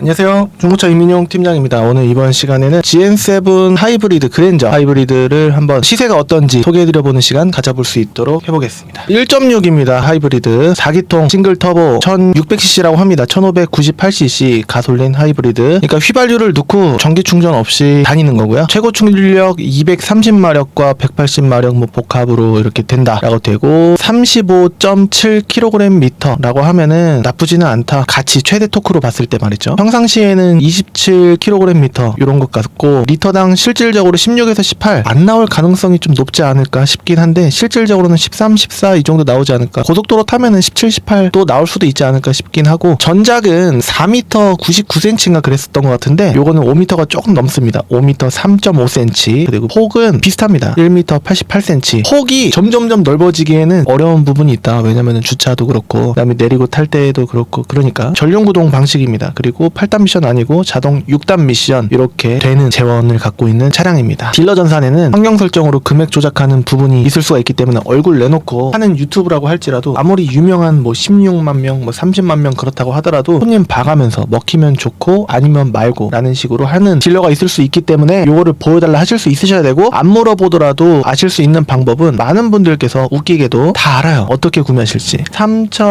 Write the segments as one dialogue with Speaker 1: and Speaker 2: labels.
Speaker 1: 안녕하세요. 중고차 이민용 팀장입니다. 오늘 이번 시간에는 GN7 하이브리드 그랜저 하이브리드를 한번 시세가 어떤지 소개해드려보는 시간 가져볼 수 있도록 해보겠습니다. 1.6입니다. 하이브리드 4기통 싱글 터보 1600cc라고 합니다. 1598cc 가솔린 하이브리드. 그러니까 휘발유를 넣고 전기 충전 없이 다니는 거고요. 최고 출력 230마력과 180마력 뭐 복합으로 이렇게 된다라고 되고 35.7kgm라고 하면은 나쁘지는 않다. 같이 최대 토크로 봤을 때 말이죠. 평상시에는 27kgm 이런 것 같고 리터당 실질적으로 16에서 18 안 나올 가능성이 좀 높지 않을까 싶긴 한데 실질적으로는 13, 14 이 정도 나오지 않을까. 고속도로 타면은 17, 18 또 나올 수도 있지 않을까 싶긴 하고 전작은 4m 99cm인가 그랬었던 것 같은데 요거는 5m가 조금 넘습니다. 5m 3.5cm 그리고 폭은 비슷합니다. 1m 88cm. 폭이 점점점 넓어지기에는 어려운 부분이 있다. 왜냐면은 주차도 그렇고 그다음에 내리고 탈 때도 그렇고 그러니까 전륜구동 방식입니다. 그리고 8단 미션 아니고 자동 6단 미션 이렇게 되는 재원을 갖고 있는 차량입니다. 딜러 전산에는 환경 설정으로 금액 조작하는 부분이 있을 수가 있기 때문에 얼굴 내놓고 하는 유튜브라고 할지라도 아무리 유명한 뭐 16만 명, 뭐 30만 명 그렇다고 하더라도 손님 봐가면서 먹히면 좋고 아니면 말고 라는 식으로 하는 딜러가 있을 수 있기 때문에 요거를 보여달라 하실 수 있으셔야 되고 안 물어보더라도 아실 수 있는 방법은 많은 분들께서 웃기게도 다 알아요. 어떻게 구매하실지.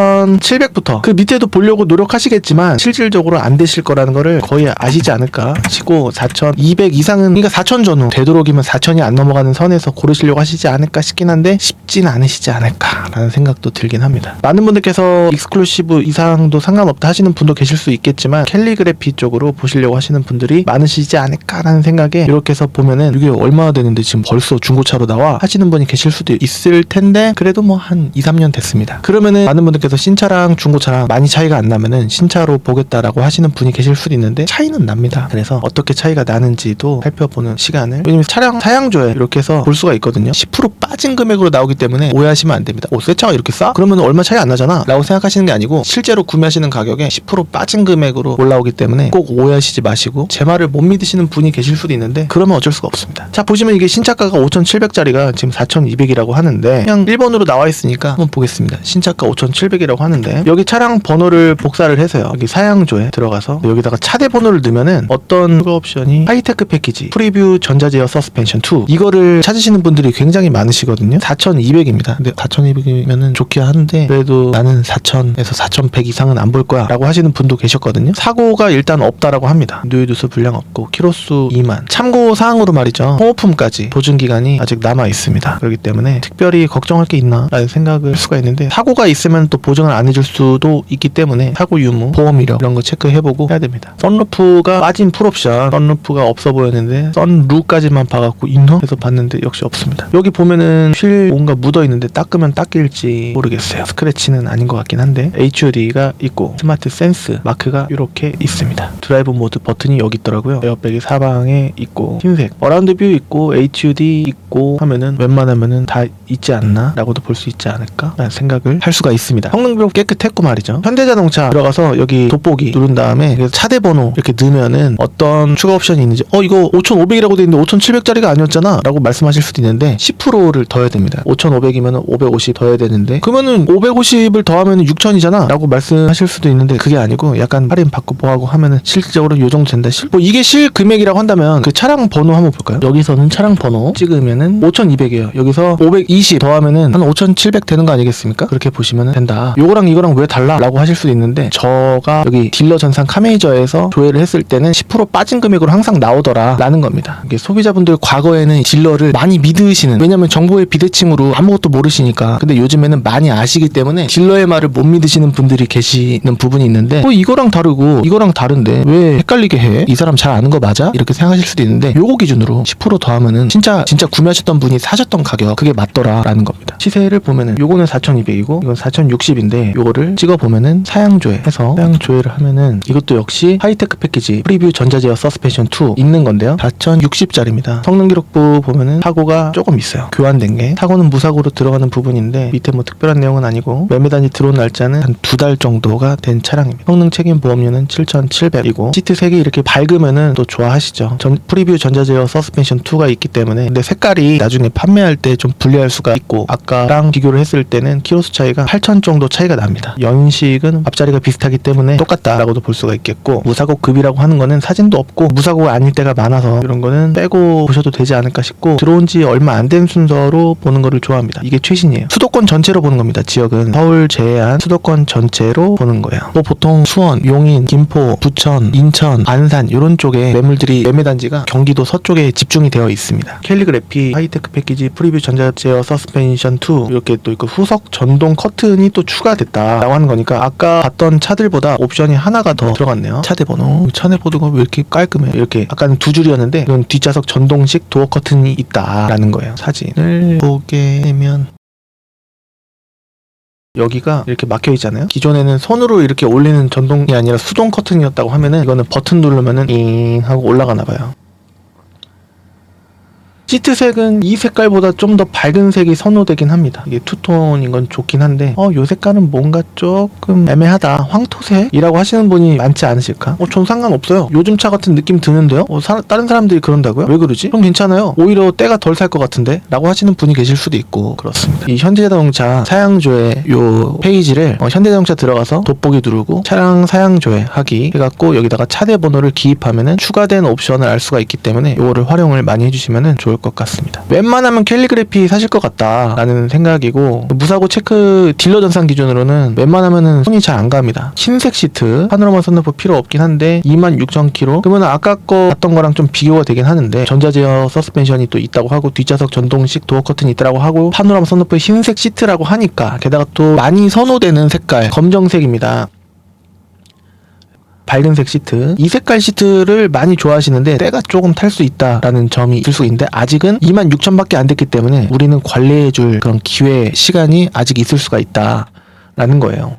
Speaker 1: 3,700부터 그 밑에도 보려고 노력하시겠지만 실질적으로 안 되실 거라는 거를 거의 아시지 않을까 싶고 4,200 이상은 그러니까 4,000 전후 되도록이면 4,000이 안 넘어가는 선에서 고르시려고 하시지 않을까 싶긴 한데 쉽진 않으시지 않을까라는 생각도 들긴 합니다. 많은 분들께서 익스클루시브 이상도 상관없다 하시는 분도 계실 수 있겠지만 캘리그래피 쪽으로 보시려고 하시는 분들이 많으시지 않을까라는 생각에 이렇게 해서 보면은 이게 얼마나 되는데 지금 벌써 중고차로 나와 하시는 분이 계실 수도 있을 텐데 그래도 뭐 한 2, 3년 됐습니다. 그러면은 많은 분들께서 신차랑 중고차랑 많이 차이가 안 나면은 신차로 보겠다라고 하시는 분이 계실 수도 있는데 차이는 납니다. 그래서 어떻게 차이가 나는지도 살펴보는 시간을 왜냐면 차량 사양조에 이렇게 해서 볼 수가 있거든요. 10% 빠진 금액으로 나오기 때문에 오해하시면 안 됩니다. 새 차가 이렇게 싸? 그러면 얼마 차이 안 나잖아 라고 생각하시는 게 아니고 실제로 구매하시는 가격에 10% 빠진 금액으로 올라오기 때문에 꼭 오해하시지 마시고 제 말을 못 믿으시는 분이 계실 수도 있는데 그러면 어쩔 수가 없습니다. 자 보시면 이게 신차가가 5,700짜리가 지금 4,200이라고 하는데 그냥 1번으로 나와 있으니까 한번 보겠습니다. 신차가 5,700이라고 하는데 여기 차량 번호를 복사를 해서요. 여기 사양조에 들어가서 여기다가 차대 번호를 넣으면은 어떤 추가 옵션이 하이테크 패키지 프리뷰 전자제어 서스펜션 2 이거를 찾으시는 분들이 굉장히 많으시거든요. 4,200입니다. 근데 4,200이면은 좋긴 한데 그래도 나는 4,000에서 4,100 이상은 안 볼 거야 라고 하시는 분도 계셨거든요. 사고가 일단 없다라고 합니다. 누유두수 불량 없고 키로수 2만. 참고 사항으로 말이죠. 소모품까지 보증기간이 아직 남아 있습니다. 그렇기 때문에 특별히 걱정할 게 있나 라는 생각을 할 수가 있는데 사고가 있으면 또 보증을 안 해줄 수도 있기 때문에 사고 유무, 보험 이력 이런 거 체크해보고 해야 됩니다. 썬루프가 빠진 풀옵션 썬루프가 없어 보였는데 썬루까지만 봐갖고 있나? 해서 봤는데 역시 없습니다. 여기 보면은 휠 뭔가 묻어있는데 닦으면 닦일지 모르겠어요. 스크래치는 아닌 것 같긴 한데 HUD가 있고 스마트 센스 마크가 이렇게 있습니다. 드라이브 모드 버튼이 여기 있더라고요. 에어백이 사방에 있고 흰색 어라운드 뷰 있고 HUD 있고 하면은 웬만하면은 다 있지 않나? 라고도 볼 수 있지 않을까? 라는 생각을 할 수가 있습니다. 성능도 깨끗했고 말이죠. 현대자동차 들어가서 여기 돋보기 누른 다음에 차대 번호 이렇게 넣으면은 어떤 추가 옵션이 있는지 이거 5,500이라고 돼 있는데 5,700짜리가 아니었잖아 라고 말씀하실 수도 있는데 10%를 더해야 됩니다. 5,500이면 550 더해야 되는데 그러면은 550을 더하면 6,000이잖아 라고 말씀하실 수도 있는데 그게 아니고 약간 할인 받고 뭐하고 하면은 실질적으로 요 정도 된다. 뭐 이게 실 금액이라고 한다면 그 차량 번호 한번 볼까요? 여기서는 차량 번호 찍으면은 5,200이에요. 여기서 520 더하면은 한 5,700 되는 거 아니겠습니까? 그렇게 보시면 된다. 요거랑 이거랑 왜 달라? 라고 하실 수도 있는데 저가 여기 딜러 전산 카메이저에서 조회를 했을 때는 10% 빠진 금액으로 항상 나오더라 라는 겁니다. 이게 소비자분들 과거에는 딜러를 많이 믿으시는 왜냐면 정보의 비대칭으로 아무것도 모르시니까 근데 요즘에는 많이 아시기 때문에 딜러의 말을 못 믿으시는 분들이 계시는 부분이 있는데 이거랑 다르고 이거랑 다른데 왜 헷갈리게 해? 이 사람 잘 아는 거 맞아? 이렇게 생각하실 수도 있는데 요거 기준으로 10% 더하면은 진짜 구매하셨던 분이 사셨던 가격 그게 맞더라 라는 겁니다. 시세를 보면은 요거는 4,200이고 이건 4,060인데 요거를 찍어보면은 사양조회 해서 사양조회를 하면은 이것도 역시 하이테크 패키지 프리뷰 전자제어 서스펜션 2 있는 건데요. 4,060짜리입니다. 성능 기록부 보면은 사고가 조금 있어요. 교환된 게 사고는 무사고로 들어가는 부분인데 밑에 뭐 특별한 내용은 아니고 매매단이 들어온 날짜는 한 2달 정도가 된 차량입니다. 성능 책임 보험료는 7,700이고 시트 색이 이렇게 밝으면은 또 좋아하시죠. 프리뷰 전자제어 서스펜션 2가 있기 때문에 근데 색깔이 나중에 판매할 때 좀 불리할 수가 있고 아까랑 비교를 했을 때는 키로수 차이가 8,000 정도 차이가 납니다. 연식은 앞자리가 비슷하기 때문에 똑같다라고도 볼 수가 있겠고, 무사고급이라고 하는 거는 사진도 없고 무사고가 아닐 때가 많아서 이런 거는 빼고 보셔도 되지 않을까 싶고, 들어온 지 얼마 안 된 순서로 보는 거를 좋아합니다. 이게 최신이에요. 수도권 전체로 보는 겁니다. 지역은 서울 제외한 수도권 전체로 보는 거예요. 뭐 보통 수원, 용인, 김포, 부천, 인천, 안산 이런 쪽에 매물들이, 매매 단지가 경기도 서쪽에 집중이 되어 있습니다. 캘리그래피 하이테크 패키지 프리뷰 전자제어 서스펜션 2 이렇게 또 있고, 후석 전동 커튼이 또 추가됐다라고 하는 거니까 아까 봤던 차들보다 옵션이 하나가 더 들어갔네요. 차대 번호, 차내 보드가 왜 이렇게 깔끔해요. 이렇게 아까는 두 줄이었는데 이건 뒷좌석 전동식 도어 커튼이 있다라는 거예요. 사진을 보게 되면 여기가 이렇게 막혀 있잖아요. 기존에는 손으로 이렇게 올리는 전동이 아니라 수동 커튼이었다고 하면은, 이거는 버튼 누르면은 잉 하고 올라가나 봐요. 시트색은 이 색깔보다 좀 더 밝은 색이 선호되긴 합니다. 이게 투톤인 건 좋긴 한데, 요 색깔은 뭔가 조금 애매하다, 황토색이라고 하시는 분이 많지 않으실까? 전 상관없어요. 요즘 차 같은 느낌 드는데요? 다른 사람들이 그런다고요? 왜 그러지? 그럼 괜찮아요. 오히려 때가 덜 살 것 같은데? 라고 하시는 분이 계실 수도 있고 그렇습니다. 이 현대자동차 사양조회 요 페이지를 현대자동차 들어가서 돋보기 누르고 차량 사양조회 하기 해갖고 여기다가 차대 번호를 기입하면은 추가된 옵션을 알 수가 있기 때문에 요거를 활용을 많이 해주시면은 좋을 것 같습니다. 웬만하면 캘리그래피 사실 것 같다 라는 생각이고, 무사고 체크 딜러 전산 기준으로는 웬만하면은 손이 잘 안 갑니다. 흰색 시트, 파노라마 선루프 필요 없긴 한데 26,000km, 그러면 아까 거 봤던 거랑 좀 비교가 되긴 하는데, 전자제어 서스펜션이 또 있다고 하고 뒷좌석 전동식 도어 커튼이 있다고 하고 파노라마 선루프 흰색 시트라고 하니까, 게다가 또 많이 선호되는 색깔 검정색입니다. 밝은색 시트, 이 색깔 시트를 많이 좋아하시는데 때가 조금 탈 수 있다라는 점이 있을 수 있는데, 아직은 26,000밖에 안 됐기 때문에 우리는 관리해줄 그런 기회, 시간이 아직 있을 수가 있다라는 거예요.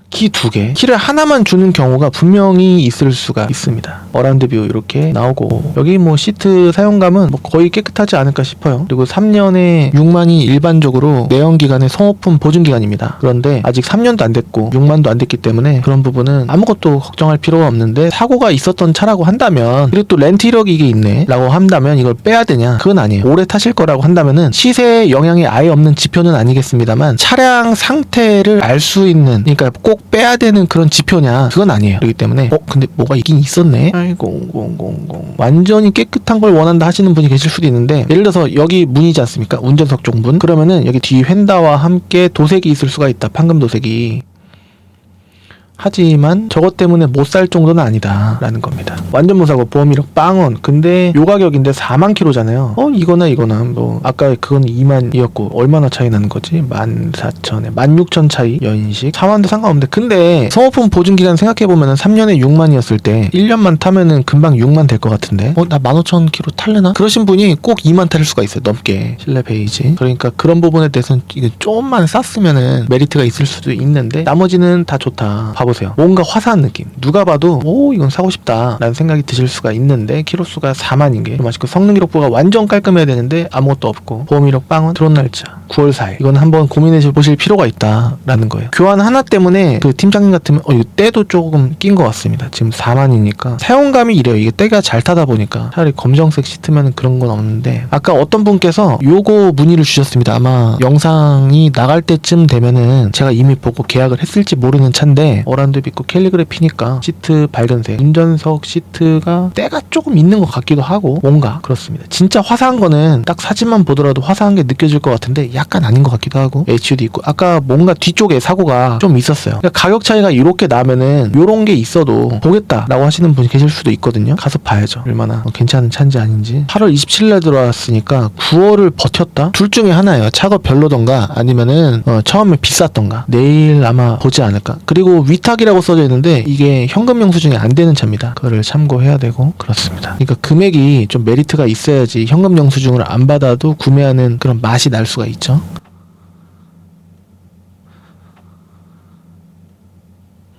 Speaker 1: 키 2개, 키를 하나만 주는 경우가 분명히 있을 수가 있습니다. 어라운드 뷰 이렇게 나오고, 여기 뭐 시트 사용감은 뭐 거의 깨끗하지 않을까 싶어요. 그리고 3년에 6만이 일반적으로 내연기관의 소모품 보증기간입니다. 그런데 아직 3년도 안 됐고 6만도 안 됐기 때문에 그런 부분은 아무것도 걱정할 필요가 없는데, 사고가 있었던 차라고 한다면, 그리고 또 렌트 이력이 이게 있네 라고 한다면 이걸 빼야 되냐? 그건 아니에요. 오래 타실 거라고 한다면은 시세에 영향이 아예 없는 지표는 아니겠습니다만, 차량 상태를 알 수 있는, 그러니까 꼭 빼야 되는 그런 지표냐? 그건 아니에요. 그렇기 때문에 근데 뭐가 있긴 있었네. 아이고, 0000 완전히 깨끗한 걸 원한다 하시는 분이 계실 수도 있는데, 예를 들어서 여기 문이지 않습니까? 운전석 쪽 문. 그러면은 여기 뒤 휀다와 함께 도색이 있을 수가 있다. 판금 도색이. 하지만 저것 때문에 못 살 정도는 아니다 라는 겁니다. 완전 무사고 보험 1억 빵원. 근데 요 가격인데 4만 킬로잖아요. 이거나 뭐 아까 그건 2만이었고 얼마나 차이 나는 거지? 14,000에 16,000 차이. 연식 4만도 상관없는데, 근데 소모품 보증기간 생각해보면은 3년에 6만이었을 때 1년만 타면은 금방 6만 될 것 같은데, 나 15,000 킬로 탈래나? 그러신 분이 꼭 2만 탈 수가 있어요. 넘게. 실내 베이지. 그러니까 그런 부분에 대해서는 이게 좀만 쌌으면은 메리트가 있을 수도 있는데, 나머지는 다 좋다. 보세요. 뭔가 화사한 느낌. 누가 봐도 이건 사고 싶다 라는 생각이 드실 수가 있는데, 키로수가 4만인 게 맛있고, 성능 기록부가 완전 깔끔해야 되는데 아무것도 없고, 보험 1억 빵원, 드론 날짜 9월 4일. 이건 한번 고민해 보실 필요가 있다 라는 거예요. 교환 하나 때문에 그 팀장님 같으면 이거 때도 조금 낀 것 같습니다. 지금 4만이니까 사용감이 이래요. 이게 때가 잘 타다 보니까. 차라리 검정색 시트면 그런 건 없는데, 아까 어떤 분께서 요거 문의를 주셨습니다. 아마 영상이 나갈 때쯤 되면은 제가 이미 보고 계약을 했을지 모르는 차인데, 어라운드 있고 캘리그래피니까 시트 밝은색, 운전석 시트가 때가 조금 있는 것 같기도 하고, 뭔가 그렇습니다. 진짜 화사한 거는 딱 사진만 보더라도 화사한 게 느껴질 것 같은데 약간 아닌 것 같기도 하고, HUD 있고, 아까 뭔가 뒤쪽에 사고가 좀 있었어요. 그러니까 가격 차이가 이렇게 나면은 요런 게 있어도 보겠다라고 하시는 분이 계실 수도 있거든요. 가서 봐야죠. 얼마나 괜찮은 차인지 아닌지. 8월 27일에 들어왔으니까 9월을 버텼다? 둘 중에 하나예요. 차가 별로던가 아니면은 처음에 비쌌던가. 내일 아마 보지 않을까. 그리고 위탁이라고 써져 있는데 이게 현금 영수증이 안 되는 차입니다. 그거를 참고해야 되고 그렇습니다. 그러니까 금액이 좀 메리트가 있어야지 현금 영수증을 안 받아도 구매하는 그런 맛이 날 수가 있죠.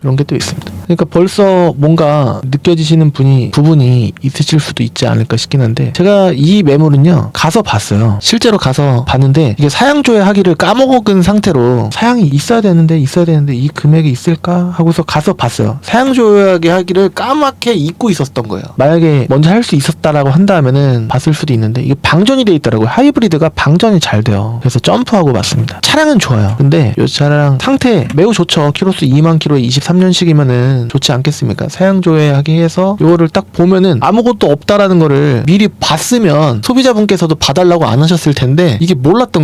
Speaker 1: 이런 게 또 있습니다. 그러니까 벌써 뭔가 느껴지시는 부분이 있으실 수도 있지 않을까 싶긴 한데, 제가 이 매물은요 가서 봤어요. 실제로 가서 봤는데 이게 사양 조회하기를 까먹은 상태로 사양이 있어야 되는데 이 금액이 있을까 하고서 가서 봤어요. 사양 조회하기를 까맣게 잊고 있었던 거예요. 만약에 먼저 할 수 있었다라고 한다면은 봤을 수도 있는데, 이게 방전이 돼 있더라고요. 하이브리드가 방전이 잘 돼요. 그래서 점프하고 봤습니다. 차량은 좋아요. 근데 이 차량 상태 매우 좋죠. 키로수 2만 킬로에 23년식이면은 좋지 않겠습니까? 사양 조회하기 해서 요거를 딱 보면은 아무것도 없다라는 거를 미리 봤으면 소비자분께서도 봐달라고 안 하셨을 텐데, 이게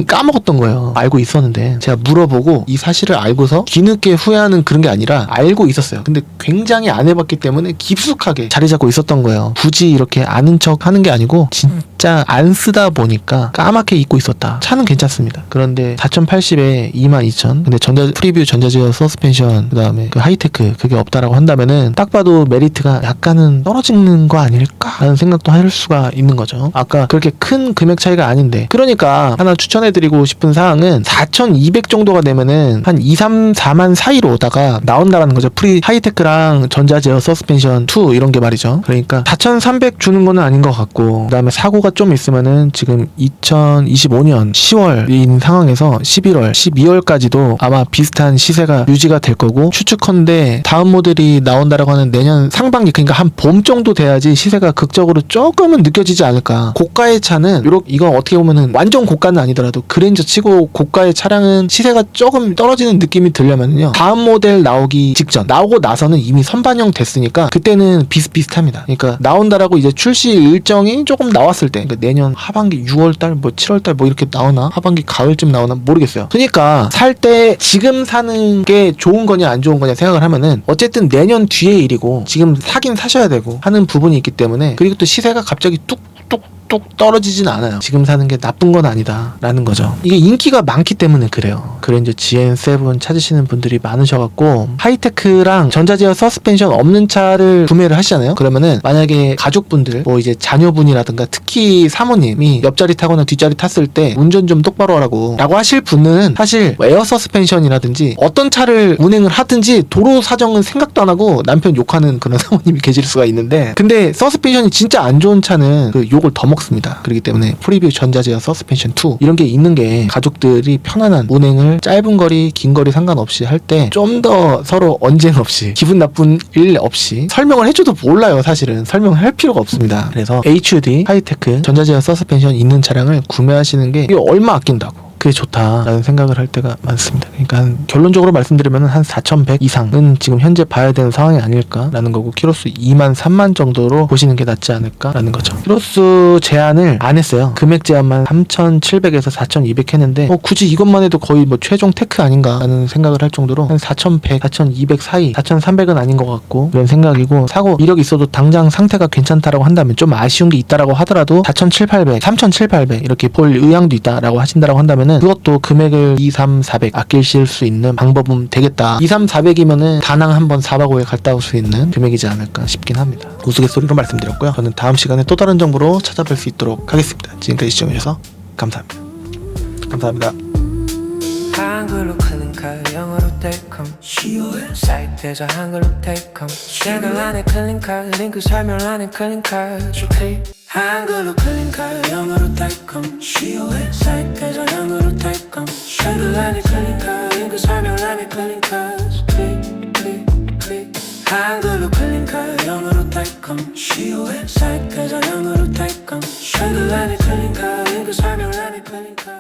Speaker 1: 까먹었던 거예요. 알고 있었는데 제가 물어보고 이 사실을 알고서 뒤늦게 후회하는 그런 게 아니라 알고 있었어요. 근데 굉장히 안 해봤기 때문에 깊숙하게 자리 잡고 있었던 거예요. 굳이 이렇게 아는 척 하는 게 아니고 진짜 안 쓰다 보니까 까맣게 잊고 있었다. 차는 괜찮습니다. 그런데 4,080에 22,000, 근데 프리뷰 전자제어 서스펜션, 그 다음에 그 하이테크, 그게 없다라고 한다면은 딱 봐도 메리트가 약간은 떨어지는 거 아닐까 하는 생각도 할 수가 있는 거죠. 아까 그렇게 큰 금액 차이가 아닌데, 그러니까 하나 추천해드리고 싶은 사항은 4,200 정도가 되면은 한 2, 3, 4만 사이로다가 나온다라는 거죠. 프리 하이테크랑 전자제어 서스펜션 2 이런 게 말이죠. 그러니까 4,300 주는 거는 아닌 것 같고, 그 다음에 사고가 좀 있으면은 지금 2025년 10월인 상황에서 11월, 12월까지도 아마 비슷한 시세가 유지가 될 거고, 추측컨대 다음 모델이 나온다라고 하는 내년 상반기, 그러니까 한 봄 정도 돼야지 시세가 극적으로 조금은 느껴지지 않을까. 고가의 차는 이건 어떻게 보면은 완전 고가는 아니더라도 그랜저 치고 고가의 차량은 시세가 조금 떨어지는 느낌이 들려면요, 다음 모델 나오기 직전, 나오고 나서는 이미 선반영 됐으니까 그때는 비슷비슷합니다. 그러니까 나온다라고 이제 출시 일정이 조금 나왔을 때, 그러니까 내년 하반기 6월달, 7월달 이렇게 나오나, 하반기 가을쯤 나오나 모르겠어요. 그러니까 살 때 지금 사는 게 좋은 거냐 안 좋은 거냐 생각을 하면은 어쨌든 내년 뒤의 일이고, 지금 사긴 사셔야 되고 하는 부분이 있기 때문에, 그리고 또 시세가 갑자기 뚝 떨어지진 않아요. 지금 사는 게 나쁜 건 아니다 라는 거죠. 이게 인기가 많기 때문에 그래요. 그랜저 GN7 찾으시는 분들이 많으셔갖고, 하이테크랑 전자제어 서스펜션 없는 차를 구매를 하시잖아요. 그러면은 만약에 가족분들, 이제 자녀분이라든가 특히 사모님이 옆자리 타거나 뒷자리 탔을 때 운전 좀 똑바로 하라고 하실 분은 사실 에어 서스펜션이라든지 어떤 차를 운행을 하든지 도로 사정은 생각도 안 하고 남편 욕하는 그런 사모님이 계실 수가 있는데, 근데 서스펜션이 진짜 안 좋은 차는 그 욕을 더 먹습니다. 그렇기 때문에 프리뷰 전자제어 서스펜션 2 이런 게 있는 게 가족들이 편안한 운행을 짧은 거리 긴 거리 상관없이 할 때 좀 더 서로 언쟁 없이, 기분 나쁜 일 없이, 설명을 해줘도 몰라요. 사실은 설명을 할 필요가 없습니다. 그래서 HUD 하이테크 전자제어 서스펜션 있는 차량을 구매하시는 게 이게 얼마 아낀다고, 그게 좋다라는 생각을 할 때가 많습니다. 그러니까 결론적으로 말씀드리면 한 4,100 이상은 지금 현재 봐야 되는 상황이 아닐까라는 거고, 키로수 2만 3만 정도로 보시는 게 낫지 않을까라는 거죠. 키로수 제한을 안 했어요. 금액 제한만 3,700에서 4,200 했는데 굳이 이것만 해도 거의 최종 테크 아닌가라는 생각을 할 정도로 한 4,100, 4,200 사이, 4,300은 아닌 것 같고 그런 생각이고, 사고 이력이 있어도 당장 상태가 괜찮다라고 한다면, 좀 아쉬운 게 있다라고 하더라도 4,700, 3,700 이렇게 볼 의향도 있다라고 하신다라고 한다면은 그것도 금액을 2, 3, 400 아끼실 수 있는 방법은 되겠다. 2, 3, 400이면은 다낭 한번 4박 5일 갔다 올 수 있는 금액이지 않을까 싶긴 합니다. 우스갯소리로 말씀드렸고요. 저는 다음 시간에 또 다른 정보로 찾아뵐 수 있도록 하겠습니다. 지금까지 시청해주셔서 감사합니다. 감사합니다.
Speaker 2: 한글로 클린카 영어로 텔컴 사이트에서 한글로 텔컴 댓글 안에 클린카 링크 설명 안에 클린카 한글로 클린카 영어로 텔컴 사이트에서 한글로 텔컴 댓글 안에 클린카 링크 설명 안에 클린카 한글로 클린카 영어로 텔컴 사이트에서 한글로 텔컴 댓글 안에 클린카 링크 설명 안에 클린카